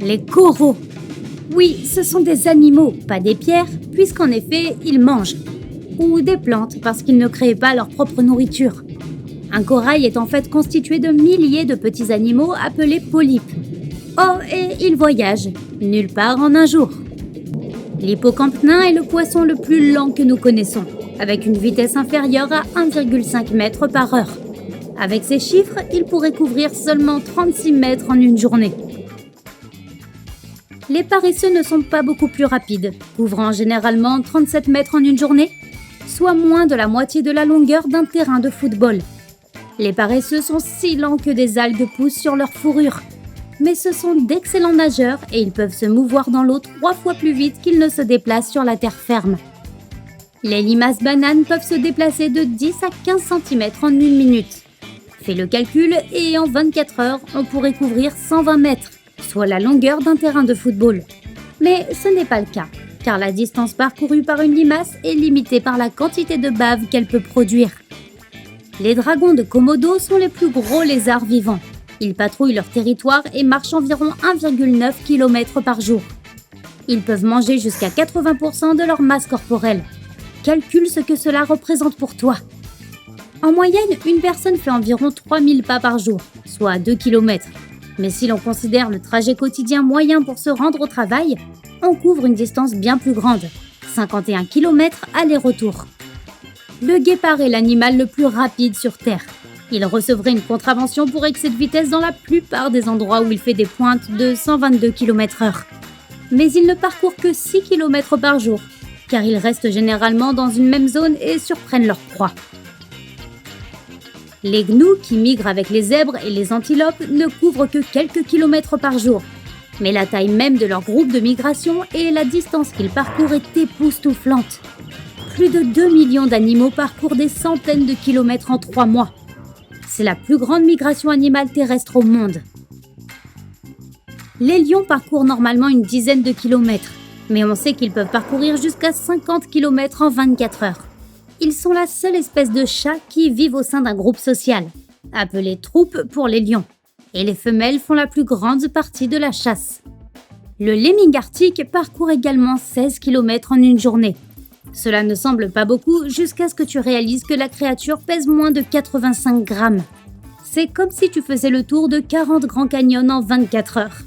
Les coraux. Oui, ce sont des animaux, pas des pierres, puisqu'en effet, ils mangent. Ou des plantes, parce qu'ils ne créent pas leur propre nourriture. Un corail est en fait constitué de milliers de petits animaux appelés polypes. Oh, et ils voyagent, nulle part en un jour. L'hippocampe nain est le poisson le plus lent que nous connaissons, avec une vitesse inférieure à 1,5 mètre par heure. Avec ces chiffres, il pourrait couvrir seulement 36 mètres en une journée. Les paresseux ne sont pas beaucoup plus rapides, couvrant généralement 37 mètres en une journée, soit moins de la moitié de la longueur d'un terrain de football. Les paresseux sont si lents que des algues poussent sur leur fourrure. Mais ce sont d'excellents nageurs et ils peuvent se mouvoir dans l'eau 3 fois plus vite qu'ils ne se déplacent sur la terre ferme. Les limaces bananes peuvent se déplacer de 10 à 15 cm en une minute. Fais le calcul et en 24 heures, on pourrait couvrir 120 mètres, soit la longueur d'un terrain de football. Mais ce n'est pas le cas, car la distance parcourue par une limace est limitée par la quantité de bave qu'elle peut produire. Les dragons de Komodo sont les plus gros lézards vivants. Ils patrouillent leur territoire et marchent environ 1,9 km par jour. Ils peuvent manger jusqu'à 80% de leur masse corporelle. Calcule ce que cela représente pour toi. En moyenne, une personne fait environ 3000 pas par jour, soit 2 km. Mais si l'on considère le trajet quotidien moyen pour se rendre au travail, on couvre une distance bien plus grande, 51 km aller-retour. Le guépard est l'animal le plus rapide sur Terre. Il recevrait une contravention pour excès de vitesse dans la plupart des endroits où il fait des pointes de 122 km/h. Mais il ne parcourt que 6 km par jour, car ils restent généralement dans une même zone et surprennent leur proie. Les gnous, qui migrent avec les zèbres et les antilopes, ne couvrent que quelques kilomètres par jour. Mais la taille même de leur groupe de migration et la distance qu'ils parcourent est époustouflante. Plus de 2 millions d'animaux parcourent des centaines de kilomètres en 3 mois. C'est la plus grande migration animale terrestre au monde. Les lions parcourent normalement une dizaine de kilomètres, mais on sait qu'ils peuvent parcourir jusqu'à 50 km en 24 heures. Ils sont la seule espèce de chat qui vivent au sein d'un groupe social, appelé troupe pour les lions, et les femelles font la plus grande partie de la chasse. Le lemming arctique parcourt également 16 km en une journée. Cela ne semble pas beaucoup jusqu'à ce que tu réalises que la créature pèse moins de 85 grammes. C'est comme si tu faisais le tour de 40 grands canyons en 24 heures.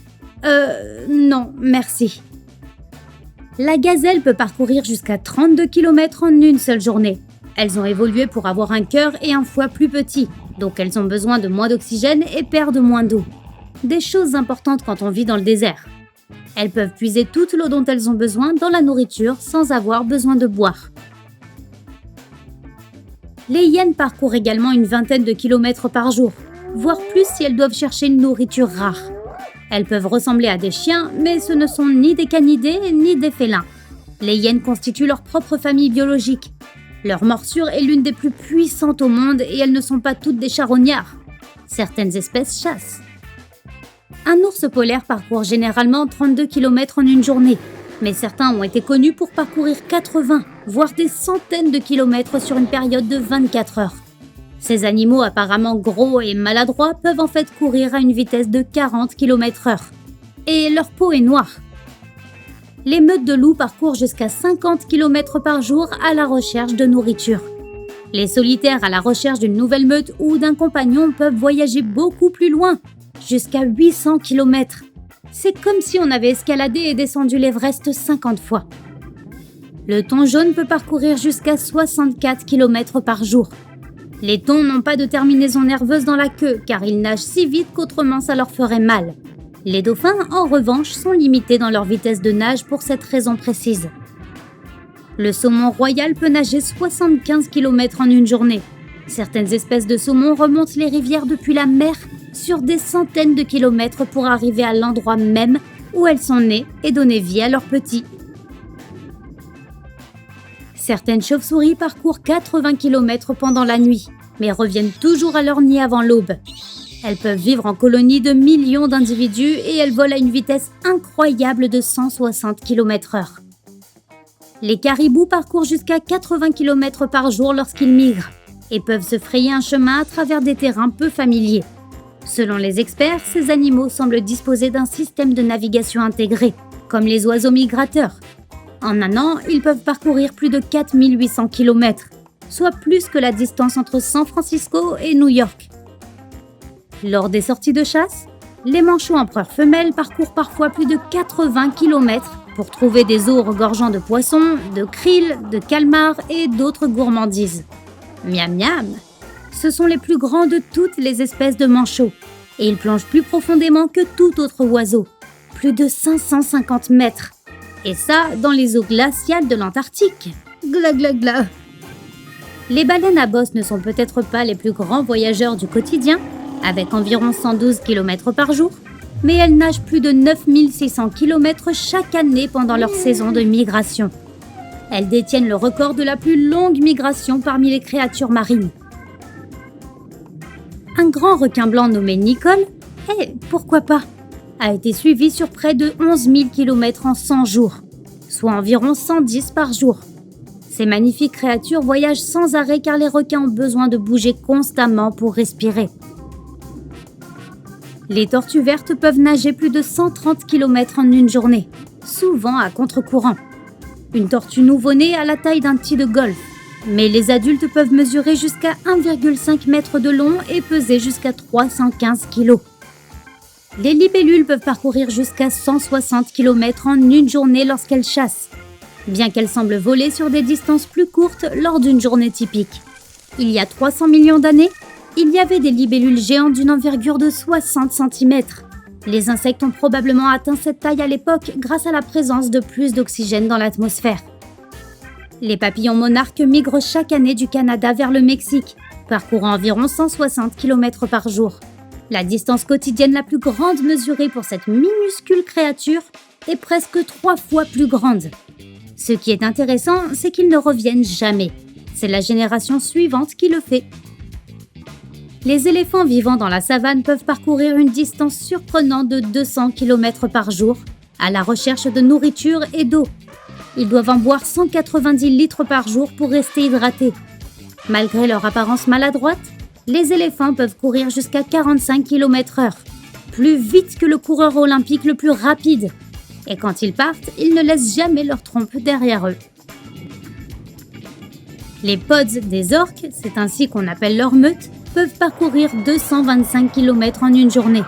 Non, merci. La gazelle peut parcourir jusqu'à 32 km en une seule journée. Elles ont évolué pour avoir un cœur et un foie plus petits, donc elles ont besoin de moins d'oxygène et perdent moins d'eau. Des choses importantes quand on vit dans le désert. Elles peuvent puiser toute l'eau dont elles ont besoin dans la nourriture sans avoir besoin de boire. Les hyènes parcourent également une vingtaine de kilomètres par jour, voire plus si elles doivent chercher une nourriture rare. Elles peuvent ressembler à des chiens, mais ce ne sont ni des canidés ni des félins. Les hyènes constituent leur propre famille biologique. Leur morsure est l'une des plus puissantes au monde et elles ne sont pas toutes des charognards. Certaines espèces chassent. Un ours polaire parcourt généralement 32 km en une journée, mais certains ont été connus pour parcourir 80, voire des centaines de kilomètres sur une période de 24 heures. Ces animaux apparemment gros et maladroits peuvent en fait courir à une vitesse de 40 km/h. Et leur peau est noire. Les meutes de loups parcourent jusqu'à 50 km par jour à la recherche de nourriture. Les solitaires à la recherche d'une nouvelle meute ou d'un compagnon peuvent voyager beaucoup plus loin, jusqu'à 800 km. C'est comme si on avait escaladé et descendu l'Everest 50 fois. Le thon jaune peut parcourir jusqu'à 64 km par jour. Les thons n'ont pas de terminaison nerveuse dans la queue car ils nagent si vite qu'autrement ça leur ferait mal. Les dauphins, en revanche, sont limités dans leur vitesse de nage pour cette raison précise. Le saumon royal peut nager 75 km en une journée. Certaines espèces de saumon remontent les rivières depuis la mer sur des centaines de kilomètres pour arriver à l'endroit même où elles sont nées et donner vie à leurs petits. Certaines chauves-souris parcourent 80 km pendant la nuit, mais reviennent toujours à leur nid avant l'aube. Elles peuvent vivre en colonies de millions d'individus et elles volent à une vitesse incroyable de 160 km/h. Les caribous parcourent jusqu'à 80 km par jour lorsqu'ils migrent et peuvent se frayer un chemin à travers des terrains peu familiers. Selon les experts, ces animaux semblent disposer d'un système de navigation intégré, comme les oiseaux migrateurs. En un an, ils peuvent parcourir plus de 4800 km, soit plus que la distance entre San Francisco et New York. Lors des sorties de chasse, les manchots empereurs femelles parcourent parfois plus de 80 km pour trouver des eaux regorgeant de poissons, de krill, de calmars et d'autres gourmandises. Miam miam! Ce sont les plus grands de toutes les espèces de manchots et ils plongent plus profondément que tout autre oiseau, plus de 550 mètres. Et ça, dans les eaux glaciales de l'Antarctique. Gla gla gla. Les baleines à bosse ne sont peut-être pas les plus grands voyageurs du quotidien, avec environ 112 km par jour, mais elles nagent plus de 9600 km chaque année pendant leur saison de migration. Elles détiennent le record de la plus longue migration parmi les créatures marines. Un grand requin blanc nommé Nicole, pourquoi pas, a été suivi sur près de 11 000 km en 100 jours, soit environ 110 par jour. Ces magnifiques créatures voyagent sans arrêt car les requins ont besoin de bouger constamment pour respirer. Les tortues vertes peuvent nager plus de 130 km en une journée, souvent à contre-courant. Une tortue nouveau-née a la taille d'un tee de golf, mais les adultes peuvent mesurer jusqu'à 1,5 m de long et peser jusqu'à 315 kg. Les libellules peuvent parcourir jusqu'à 160 km en une journée lorsqu'elles chassent, bien qu'elles semblent voler sur des distances plus courtes lors d'une journée typique. Il y a 300 millions d'années, il y avait des libellules géantes d'une envergure de 60 cm. Les insectes ont probablement atteint cette taille à l'époque grâce à la présence de plus d'oxygène dans l'atmosphère. Les papillons monarques migrent chaque année du Canada vers le Mexique, parcourant environ 160 km par jour. La distance quotidienne la plus grande mesurée pour cette minuscule créature est presque 3 fois plus grande. Ce qui est intéressant, c'est qu'ils ne reviennent jamais. C'est la génération suivante qui le fait. Les éléphants vivant dans la savane peuvent parcourir une distance surprenante de 200 km par jour à la recherche de nourriture et d'eau. Ils doivent en boire 190 litres par jour pour rester hydratés. Malgré leur apparence maladroite, les éléphants peuvent courir jusqu'à 45 km/h, plus vite que le coureur olympique le plus rapide. Et quand ils partent, ils ne laissent jamais leur trompe derrière eux. Les pods des orques, c'est ainsi qu'on appelle leur meute, peuvent parcourir 225 km en une journée.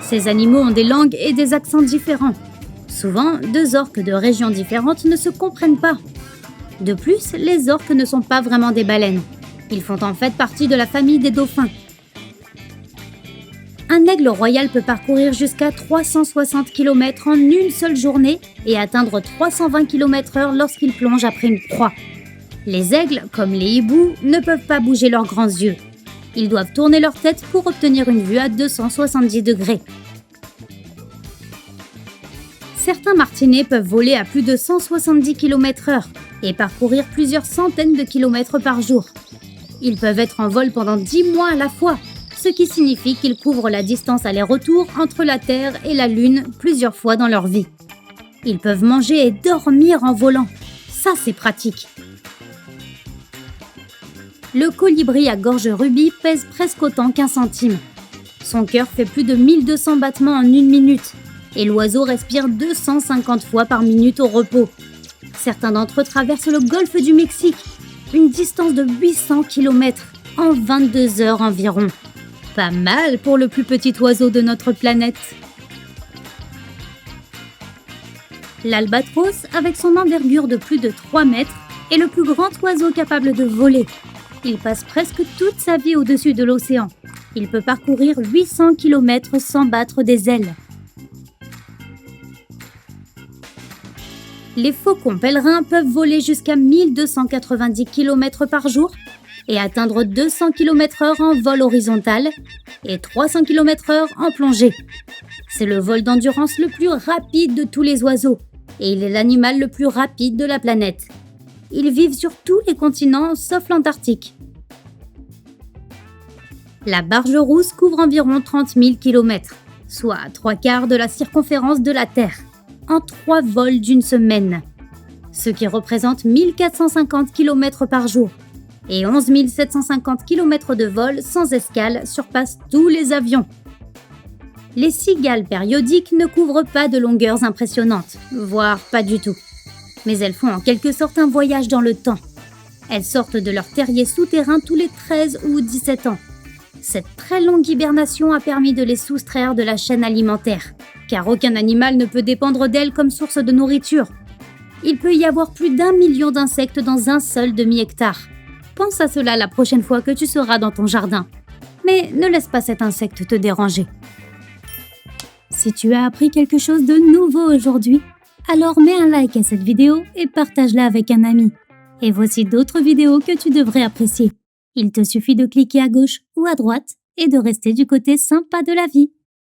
Ces animaux ont des langues et des accents différents. Souvent, deux orques de régions différentes ne se comprennent pas. De plus, les orques ne sont pas vraiment des baleines. Ils font en fait partie de la famille des dauphins. Un aigle royal peut parcourir jusqu'à 360 km en une seule journée et atteindre 320 km/h lorsqu'il plonge après une proie. Les aigles, comme les hiboux, ne peuvent pas bouger leurs grands yeux. Ils doivent tourner leur tête pour obtenir une vue à 270 degrés. Certains martinets peuvent voler à plus de 170 km/h et parcourir plusieurs centaines de kilomètres par jour. Ils peuvent être en vol pendant 10 mois à la fois, ce qui signifie qu'ils couvrent la distance aller-retour entre la Terre et la Lune plusieurs fois dans leur vie. Ils peuvent manger et dormir en volant. Ça, c'est pratique. Le colibri à gorge rubis pèse presque autant qu'un centime. Son cœur fait plus de 1200 battements en une minute et l'oiseau respire 250 fois par minute au repos. Certains d'entre eux traversent le golfe du Mexique, une distance de 800 km en 22 heures environ. Pas mal pour le plus petit oiseau de notre planète. L'albatros, avec son envergure de plus de 3 mètres, est le plus grand oiseau capable de voler. Il passe presque toute sa vie au-dessus de l'océan. Il peut parcourir 800 km sans battre des ailes. Les faucons pèlerins peuvent voler jusqu'à 1290 km par jour et atteindre 200 km/h en vol horizontal et 300 km/h en plongée. C'est le vol d'endurance le plus rapide de tous les oiseaux et il est l'animal le plus rapide de la planète. Ils vivent sur tous les continents sauf l'Antarctique. La barge rousse couvre environ 30 000 km, soit 3/4 de la circonférence de la Terre, en 3 vols d'une semaine, ce qui représente 1450 km par jour. Et 11 750 km de vol sans escale surpassent tous les avions. Les cigales périodiques ne couvrent pas de longueurs impressionnantes, voire pas du tout. Mais elles font en quelque sorte un voyage dans le temps. Elles sortent de leur terrier souterrain tous les 13 ou 17 ans. Cette très longue hibernation a permis de les soustraire de la chaîne alimentaire, car aucun animal ne peut dépendre d'elles comme source de nourriture. Il peut y avoir plus d'1 million d'insectes dans un seul demi-hectare. Pense à cela la prochaine fois que tu seras dans ton jardin. Mais ne laisse pas cet insecte te déranger. Si tu as appris quelque chose de nouveau aujourd'hui, alors mets un like à cette vidéo et partage-la avec un ami. Et voici d'autres vidéos que tu devrais apprécier. Il te suffit de cliquer à gauche ou à droite et de rester du côté sympa de la vie.